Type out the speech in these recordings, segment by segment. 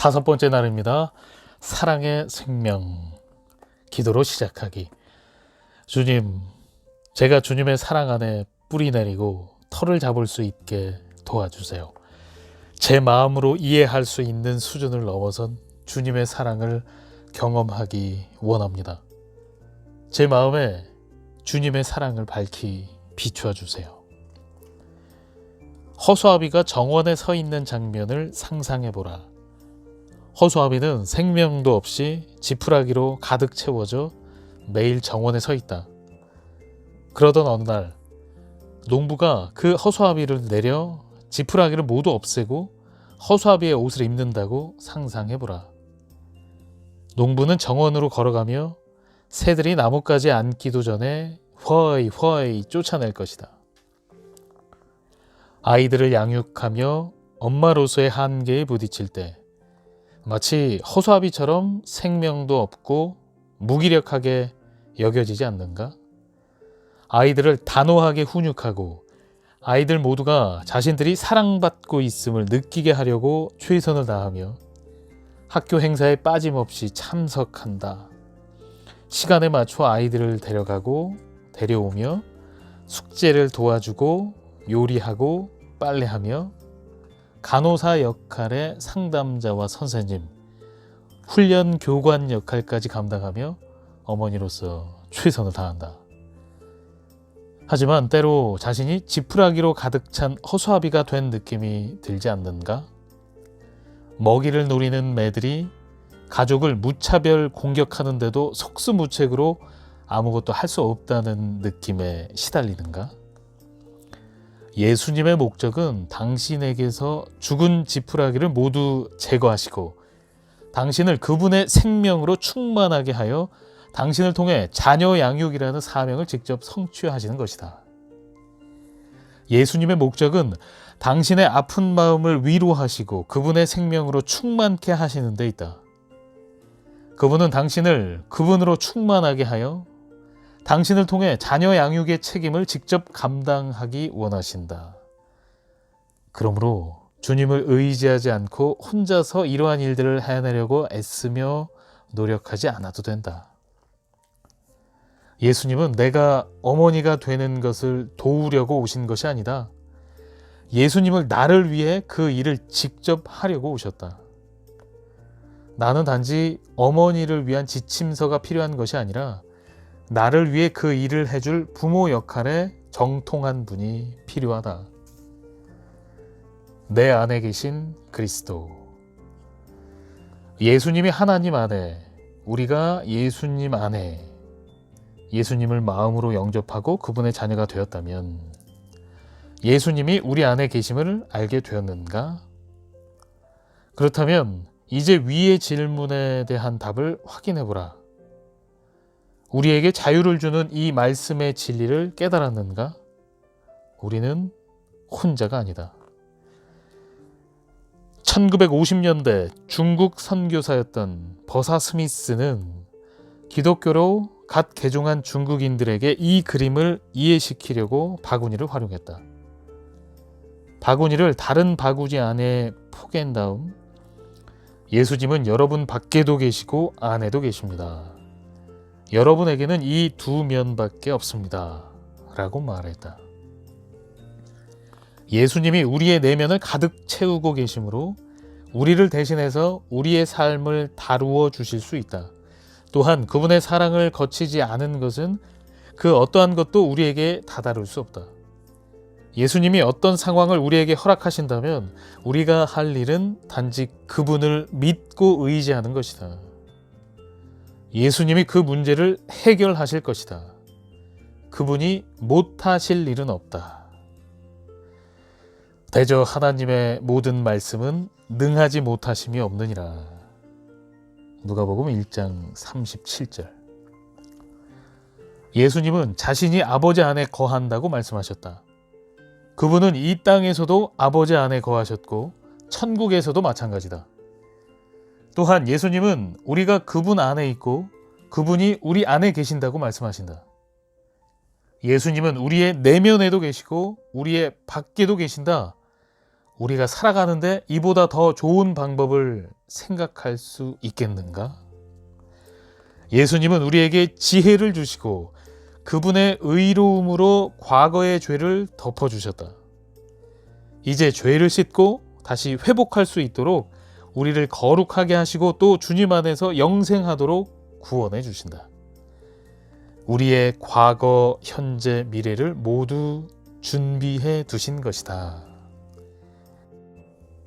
5번째 날입니다. 사랑의 생명, 기도로 시작하기. 주님, 제가 주님의 사랑 안에 뿌리 내리고 털을 잡을 수 있게 도와주세요. 제 마음으로 이해할 수 있는 수준을 넘어선 주님의 사랑을 경험하기 원합니다. 제 마음에 주님의 사랑을 밝히 비추어 주세요. 허수아비가 정원에 서 있는 장면을 상상해보라. 허수아비는 생명도 없이 지푸라기로 가득 채워져 매일 정원에 서 있다. 그러던 어느 날 농부가 그 허수아비를 내려 지푸라기를 모두 없애고 허수아비의 옷을 입는다고 상상해보라. 농부는 정원으로 걸어가며 새들이 나뭇가지에 앉기도 전에 허이 쫓아낼 것이다. 아이들을 양육하며 엄마로서의 한계에 부딪힐 때 마치 허수아비처럼 생명도 없고 무기력하게 여겨지지 않는가? 아이들을 단호하게 훈육하고 아이들 모두가 자신들이 사랑받고 있음을 느끼게 하려고 최선을 다하며 학교 행사에 빠짐없이 참석한다. 시간에 맞춰 아이들을 데려가고 데려오며 숙제를 도와주고 요리하고 빨래하며 간호사 역할의 상담자와 선생님, 훈련 교관 역할까지 감당하며 어머니로서 최선을 다한다. 하지만 때로 자신이 지푸라기로 가득 찬 허수아비가 된 느낌이 들지 않는가? 먹이를 노리는 매들이 가족을 무차별 공격하는데도 속수무책으로 아무것도 할 수 없다는 느낌에 시달리는가? 예수님의 목적은 당신에게서 죽은 지푸라기를 모두 제거하시고 당신을 그분의 생명으로 충만하게 하여 당신을 통해 자녀 양육이라는 사명을 직접 성취하시는 것이다. 예수님의 목적은 당신의 아픈 마음을 위로하시고 그분의 생명으로 충만케 하시는 데 있다. 그분은 당신을 그분으로 충만하게 하여 당신을 통해 자녀 양육의 책임을 직접 감당하기 원하신다. 그러므로 주님을 의지하지 않고 혼자서 이러한 일들을 해내려고 애쓰며 노력하지 않아도 된다. 예수님은 내가 어머니가 되는 것을 도우려고 오신 것이 아니다. 예수님을 나를 위해 그 일을 직접 하려고 오셨다. 나는 단지 어머니를 위한 지침서가 필요한 것이 아니라 나를 위해 그 일을 해줄 부모 역할에 정통한 분이 필요하다. 내 안에 계신 그리스도. 예수님이 하나님 안에, 우리가 예수님 안에 예수님을 마음으로 영접하고 그분의 자녀가 되었다면 예수님이 우리 안에 계심을 알게 되었는가? 그렇다면 이제 위의 질문에 대한 답을 확인해보라. 우리에게 자유를 주는 이 말씀의 진리를 깨달았는가? 우리는 혼자가 아니다. 1950년대 중국 선교사였던 버사 스미스는 기독교로 갓 개종한 중국인들에게 이 그림을 이해시키려고 바구니를 활용했다. 바구니를 다른 바구니 안에 포갠 다음 예수님은 여러분 밖에도 계시고 안에도 계십니다. 여러분에게는 이 두 면밖에 없습니다. 라고 말했다. 예수님이 우리의 내면을 가득 채우고 계시므로 우리를 대신해서 우리의 삶을 다루어 주실 수 있다. 또한 그분의 사랑을 거치지 않은 것은 그 어떠한 것도 우리에게 다다를 수 없다. 예수님이 어떤 상황을 우리에게 허락하신다면 우리가 할 일은 단지 그분을 믿고 의지하는 것이다. 예수님이 그 문제를 해결하실 것이다. 그분이 못하실 일은 없다. 대저 하나님의 모든 말씀은 능하지 못하심이 없느니라. 누가복음 1장 37절. 예수님은 자신이 아버지 안에 거한다고 말씀하셨다. 그분은 이 땅에서도 아버지 안에 거하셨고 천국에서도 마찬가지다. 또한 예수님은 우리가 그분 안에 있고 그분이 우리 안에 계신다고 말씀하신다. 예수님은 우리의 내면에도 계시고 우리의 밖에도 계신다. 우리가 살아가는데 이보다 더 좋은 방법을 생각할 수 있겠는가? 예수님은 우리에게 지혜를 주시고 그분의 의로움으로 과거의 죄를 덮어주셨다. 이제 죄를 씻고 다시 회복할 수 있도록 우리를 거룩하게 하시고 또 주님 안에서 영생하도록 구원해 주신다. 우리의 과거, 현재, 미래를 모두 준비해 두신 것이다.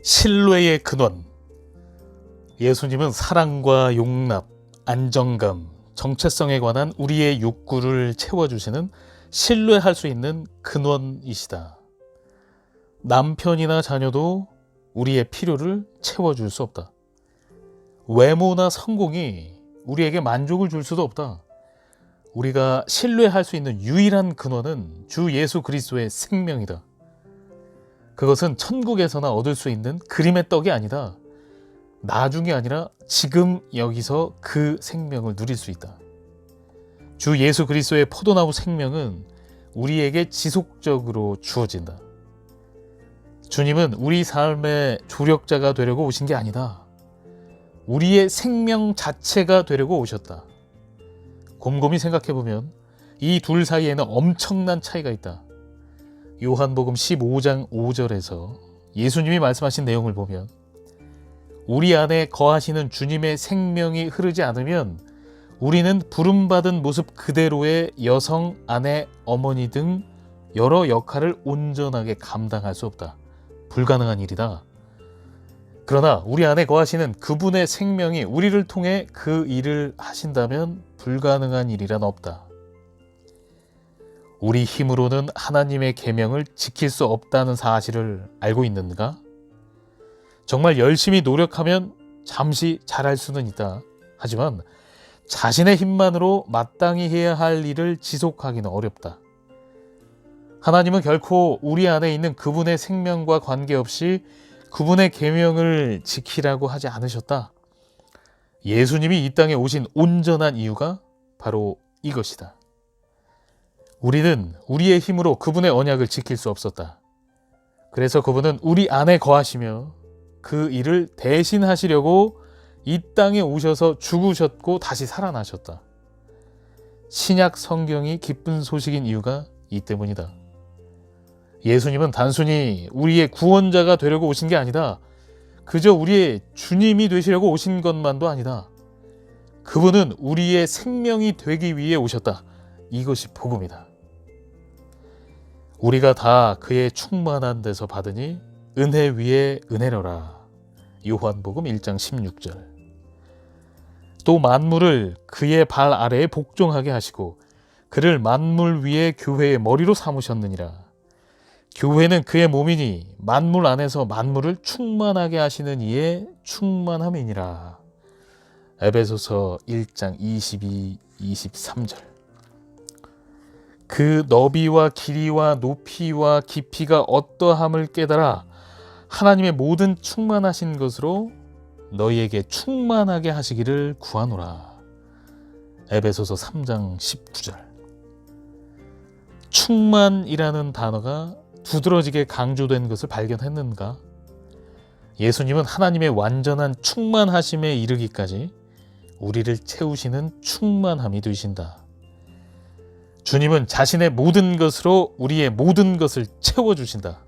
신뢰의 근원. 예수님은 사랑과 용납, 안정감, 정체성에 관한 우리의 욕구를 채워주시는 신뢰할 수 있는 근원이시다. 남편이나 자녀도 우리의 필요를 채워줄 수 없다. 외모나 성공이 우리에게 만족을 줄 수도 없다. 우리가 신뢰할 수 있는 유일한 근원은 주 예수 그리스도의 생명이다. 그것은 천국에서나 얻을 수 있는 그림의 떡이 아니다. 나중이 아니라 지금 여기서 그 생명을 누릴 수 있다. 주 예수 그리스도의 포도나무 생명은 우리에게 지속적으로 주어진다. 주님은 우리 삶의 조력자가 되려고 오신 게 아니다. 우리의 생명 자체가 되려고 오셨다. 곰곰이 생각해보면 이 둘 사이에는 엄청난 차이가 있다. 요한복음 15장 5절에서 예수님이 말씀하신 내용을 보면 우리 안에 거하시는 주님의 생명이 흐르지 않으면 우리는 부름받은 모습 그대로의 여성, 아내, 어머니 등 여러 역할을 온전하게 감당할 수 없다. 불가능한 일이다. 그러나 우리 안에 거하시는 그분의 생명이 우리를 통해 그 일을 하신다면 불가능한 일이란 없다. 우리 힘으로는 하나님의 계명을 지킬 수 없다는 사실을 알고 있는가? 정말 열심히 노력하면 잠시 잘할 수는 있다. 하지만 자신의 힘만으로 마땅히 해야 할 일을 지속하기는 어렵다. 하나님은 결코 우리 안에 있는 그분의 생명과 관계없이 그분의 계명을 지키라고 하지 않으셨다. 예수님이 이 땅에 오신 온전한 이유가 바로 이것이다. 우리는 우리의 힘으로 그분의 언약을 지킬 수 없었다. 그래서 그분은 우리 안에 거하시며 그 일을 대신하시려고 이 땅에 오셔서 죽으셨고 다시 살아나셨다. 신약 성경이 기쁜 소식인 이유가 이 때문이다. 예수님은 단순히 우리의 구원자가 되려고 오신 게 아니다. 그저 우리의 주님이 되시려고 오신 것만도 아니다. 그분은 우리의 생명이 되기 위해 오셨다. 이것이 복음이다. 우리가 다 그의 충만한 데서 받으니 은혜 위에 은혜로라. 요한복음 1장 16절. 또 만물을 그의 발 아래에 복종하게 하시고 그를 만물 위에 교회의 머리로 삼으셨느니라. 교회는 그의 몸이니 만물 안에서 만물을 충만하게 하시는 이의 충만함이니라. 에베소서 1장 22, 23절. 그 너비와 길이와 높이와 깊이가 어떠함을 깨달아 하나님의 모든 충만하신 것으로 너희에게 충만하게 하시기를 구하노라. 에베소서 3장 19절. 충만이라는 단어가 두드러지게 강조된 것을 발견했는가? 예수님은 하나님의 완전한 충만하심에 이르기까지 우리를 채우시는 충만함이 되신다. 주님은 자신의 모든 것으로 우리의 모든 것을 채워주신다.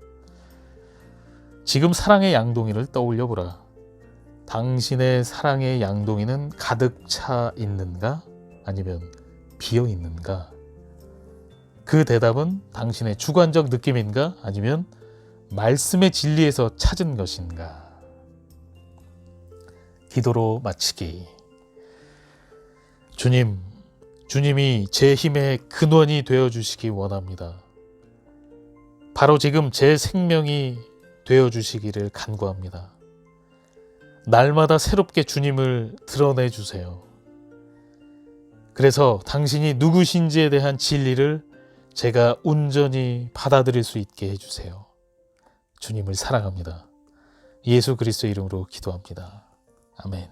지금 사랑의 양동이를 떠올려 보라. 당신의 사랑의 양동이는 가득 차 있는가? 아니면 비어 있는가? 그 대답은 당신의 주관적 느낌인가? 아니면 말씀의 진리에서 찾은 것인가? 기도로 마치기. 주님이 제 힘의 근원이 되어주시기 원합니다. 바로 지금 제 생명이 되어주시기를 간구합니다. 날마다 새롭게 주님을 드러내주세요. 그래서 당신이 누구신지에 대한 진리를 제가 온전히 받아들일 수 있게 해주세요. 주님을 사랑합니다. 예수 그리스도의 이름으로 기도합니다. 아멘.